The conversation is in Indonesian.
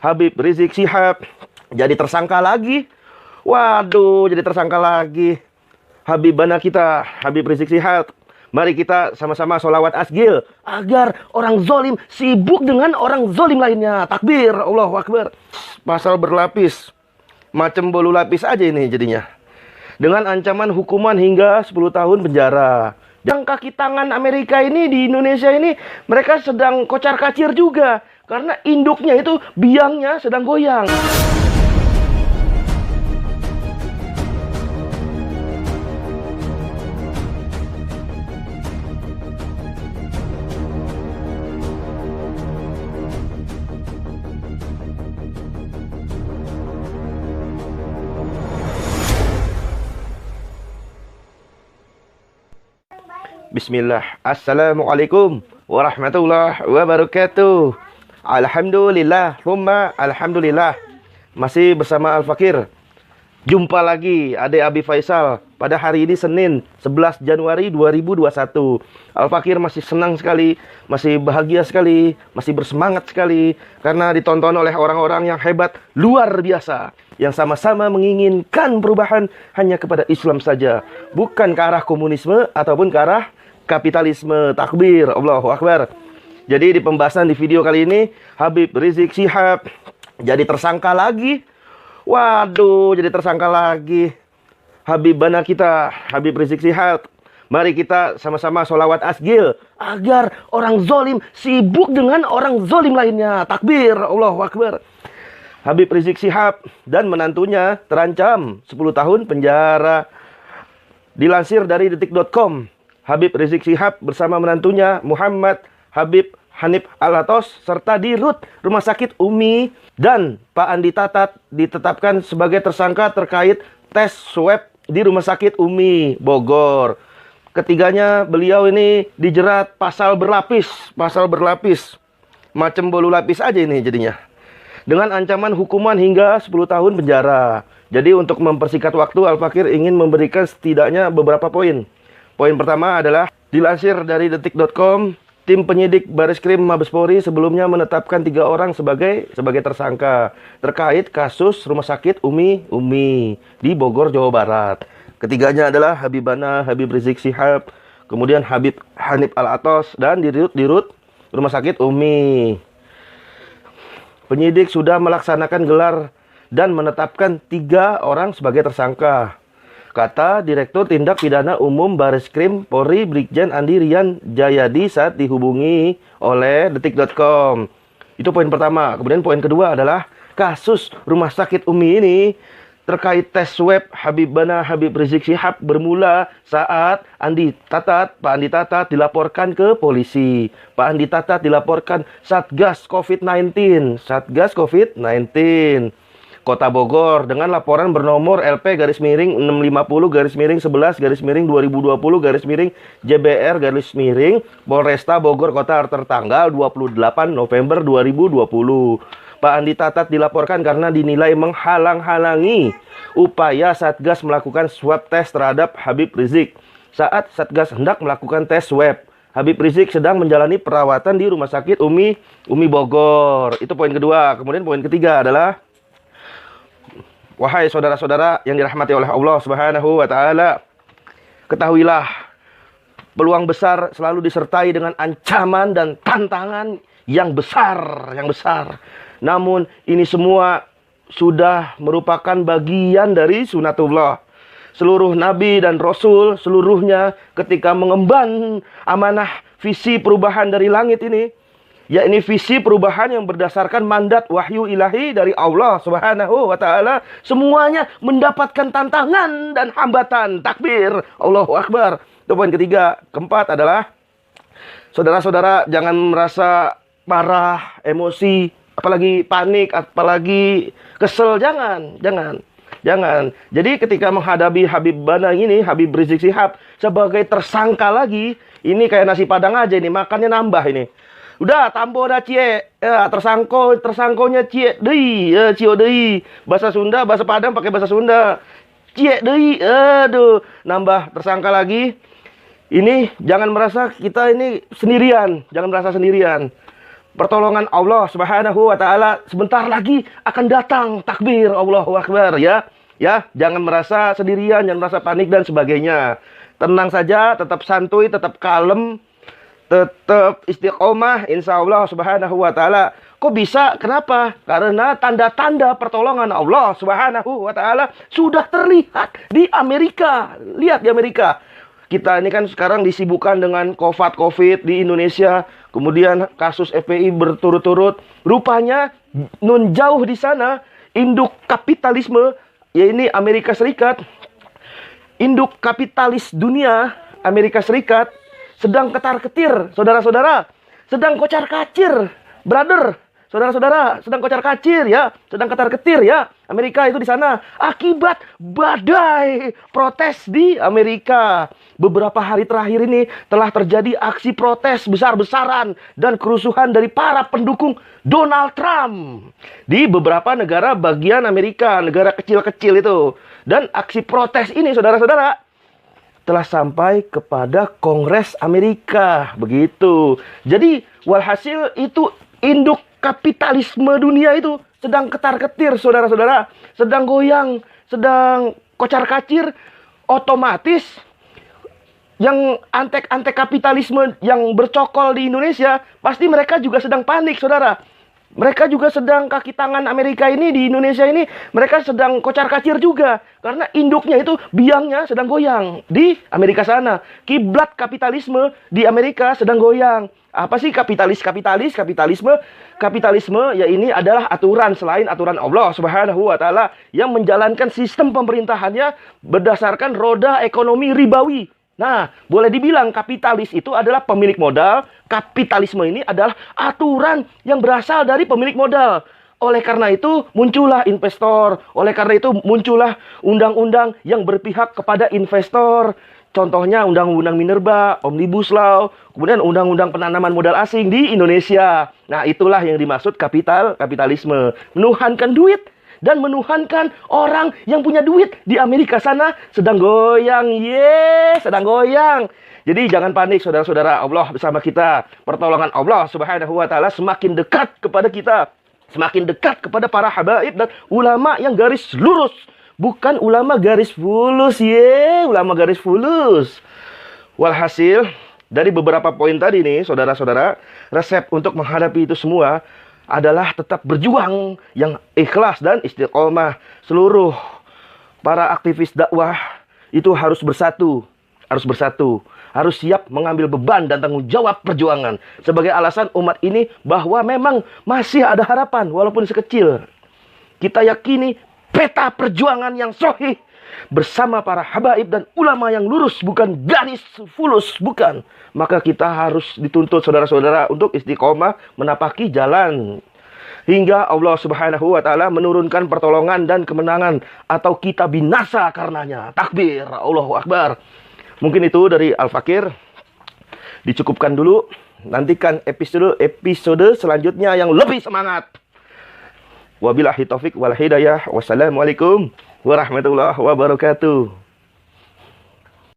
Habib Rizik Syihab jadi tersangka lagi. Waduh, jadi tersangka lagi. Habibana kita, Habib Rizik Syihab. Mari kita sama-sama sholawat asgil agar orang zolim sibuk dengan orang zolim lainnya. Takbir, Allahu Akbar. Pasal berlapis, macam bolu lapis aja ini jadinya. Dengan ancaman hukuman hingga 10 tahun penjara. Dan kaki tangan Amerika ini di Indonesia ini mereka sedang kocar-kacir juga. Karena induknya itu biangnya sedang goyang. Bismillah. Assalamualaikum warahmatullahi wabarakatuh. Alhamdulillah, alhamdulillah. Masih bersama Al-Fakir. Jumpa lagi Ade Abi Faisal pada hari ini Senin 11 Januari 2021. Al-Fakir masih senang sekali, masih bahagia sekali, masih bersemangat sekali karena ditonton oleh orang-orang yang hebat luar biasa, yang sama-sama menginginkan perubahan hanya kepada Islam saja, bukan ke arah komunisme ataupun ke arah kapitalisme. Takbir, Allahu Akbar. Jadi di pembahasan di video kali ini, Habib Rizik Syihab jadi tersangka lagi. Waduh, jadi tersangka lagi. Habibana kita, Habib Rizik Syihab. Mari kita sama-sama sholawat asgil agar orang zolim sibuk dengan orang zolim lainnya. Takbir, Allahu Akbar. Habib Rizik Syihab dan menantunya terancam 10 tahun penjara. Dilansir dari detik.com, Habib Rizik Syihab bersama menantunya Muhammad Habib Hanif Alatos serta dirut Rumah Sakit Umi dan Pak Andi Tatat ditetapkan sebagai tersangka terkait tes swab di Rumah Sakit Umi Bogor. Ketiganya beliau ini dijerat pasal berlapis, macam bolu lapis aja ini jadinya. Dengan ancaman hukuman hingga 10 tahun penjara. Jadi untuk mempersingkat waktu, Al-Fakir ingin memberikan setidaknya beberapa poin. Poin pertama adalah dilansir dari detik.com, tim penyidik Bareskrim Mabes Polri sebelumnya menetapkan 3 orang sebagai tersangka terkait kasus Rumah Sakit Umi di Bogor, Jawa Barat. Ketiganya adalah Habibana Habib Rizik Syihab, kemudian Habib Hanif Alatos dan dirut Rumah Sakit Umi. Penyidik sudah melaksanakan gelar dan menetapkan 3 orang sebagai tersangka. Kata Direktur Tindak Pidana Umum Bareskrim Polri Brigjen Andi Rian Jayadi saat dihubungi oleh detik.com. Itu poin pertama. Kemudian poin kedua adalah kasus Rumah Sakit Umi ini terkait tes swab Habibana Habib Rizik Syihab bermula saat Pak Andi Tatat dilaporkan ke polisi. Pak Andi Tatat dilaporkan Satgas COVID-19. Kota Bogor dengan laporan bernomor LP-6011-11-2020-JBR- Polresta Bogor Kota tertanggal 28 November 2020. Pak Andi Tatat dilaporkan karena dinilai menghalang-halangi upaya Satgas melakukan swab tes terhadap Habib Rizik. Saat Satgas hendak melakukan tes swab, Habib Rizik sedang menjalani perawatan di Rumah Sakit Umi Bogor. Itu poin kedua. Kemudian poin ketiga adalah, wahai saudara-saudara yang dirahmati oleh Allah Subhanahu wa taala, ketahuilah peluang besar selalu disertai dengan ancaman dan tantangan yang besar. Namun ini semua sudah merupakan bagian dari sunatullah. Seluruh nabi dan rasul seluruhnya ketika mengemban amanah visi perubahan dari langit ini, yakni visi perubahan yang berdasarkan mandat wahyu ilahi dari Allah Subhanahu wa taala, semuanya mendapatkan tantangan dan hambatan. Takbir, Allahu Akbar. Itu poin ketiga. Keempat adalah, saudara-saudara jangan merasa marah, emosi, apalagi panik, apalagi kesel. Jangan. Jadi ketika menghadapi Habibana ini, Habib Rizik Syihab sebagai tersangka lagi, ini kayak nasi padang aja ini, makannya nambah ini. Udah tambo dah cie, ya, tersangkonya cie deui, cio deui. Bahasa Sunda, bahasa Padang pakai bahasa Sunda. Cie deui, aduh, nambah tersangka lagi. Ini jangan merasa kita ini sendirian, jangan merasa sendirian. Pertolongan Allah Subhanahu wa taala sebentar lagi akan datang. Takbir, Allahu Akbar ya. Ya, jangan merasa sendirian, jangan merasa panik dan sebagainya. Tenang saja, tetap santuy, tetap kalem, tetap istiqomah, insya Allah Subhanahu wa taala. Kok bisa? Kenapa? Karena tanda-tanda pertolongan Allah Subhanahu wa taala sudah terlihat di Amerika. Lihat di Amerika. Kita ini kan sekarang disibukkan dengan COVID di Indonesia, kemudian kasus FPI berturut-turut. Rupanya nun jauh di sana induk kapitalisme, ya ini Amerika Serikat, induk kapitalis dunia Amerika Serikat sedang ketar-ketir, saudara-saudara, sedang kocar-kacir, brother, saudara-saudara, sedang kocar-kacir ya, sedang ketar-ketir ya, Amerika itu di sana akibat badai protes di Amerika. Beberapa hari terakhir ini telah terjadi aksi protes besar-besaran dan kerusuhan dari para pendukung Donald Trump di beberapa negara bagian Amerika, negara kecil-kecil itu. Dan aksi protes ini, saudara-saudara, telah sampai kepada Kongres Amerika. Begitu. Jadi, walhasil itu induk kapitalisme dunia itu sedang ketar-ketir, saudara-saudara. Sedang goyang, sedang kocar-kacir. Otomatis yang antek-antek kapitalisme yang bercokol di Indonesia, pasti mereka juga sedang panik, saudara. Mereka juga sedang, kaki tangan Amerika ini di Indonesia ini, mereka sedang kocar-kacir juga. Karena induknya itu, biangnya sedang goyang di Amerika sana. Kiblat kapitalisme di Amerika sedang goyang. Apa sih kapitalisme? Kapitalisme ya ini adalah aturan selain aturan Allah Subhanahu wa taala yang menjalankan sistem pemerintahannya berdasarkan roda ekonomi ribawi. Nah, boleh dibilang kapitalis itu adalah pemilik modal. Kapitalisme ini adalah aturan yang berasal dari pemilik modal. Oleh karena itu, muncullah investor. Oleh karena itu, muncullah undang-undang yang berpihak kepada investor. Contohnya Undang-Undang Minerba, Omnibus Law, kemudian Undang-Undang Penanaman Modal Asing di Indonesia. Nah, itulah yang dimaksud kapitalisme. Menuhankan duit. Dan menuhankan orang yang punya duit di Amerika sana sedang goyang. Sedang goyang. Jadi jangan panik, saudara-saudara. Allah bersama kita. Pertolongan Allah Subhanahu wa taala semakin dekat kepada kita. Semakin dekat kepada para habaib dan ulama yang garis lurus. Bukan ulama garis fulus. Ulama garis fulus. Walhasil, dari beberapa poin tadi nih, saudara-saudara, resep untuk menghadapi itu semua adalah tetap berjuang yang ikhlas dan istiqomah. Seluruh para aktivis dakwah itu harus bersatu. Harus siap mengambil beban dan tanggung jawab perjuangan. Sebagai alasan umat ini bahwa memang masih ada harapan walaupun sekecil. Kita yakini peta perjuangan yang sahih bersama para habaib dan ulama yang lurus, bukan garis fulus, bukan. Maka kita harus dituntut, saudara-saudara, untuk istiqomah menapaki jalan hingga Allah Subhanahu wa taala menurunkan pertolongan dan kemenangan atau kita binasa karenanya. Takbir, Allahu Akbar. Mungkin itu dari Al-Fakir. Dicukupkan dulu. Nantikan episode selanjutnya yang lebih semangat. Wabillahi taufik wal hidayah. Wassalamualaikum warahmatullahi wabarakatuh.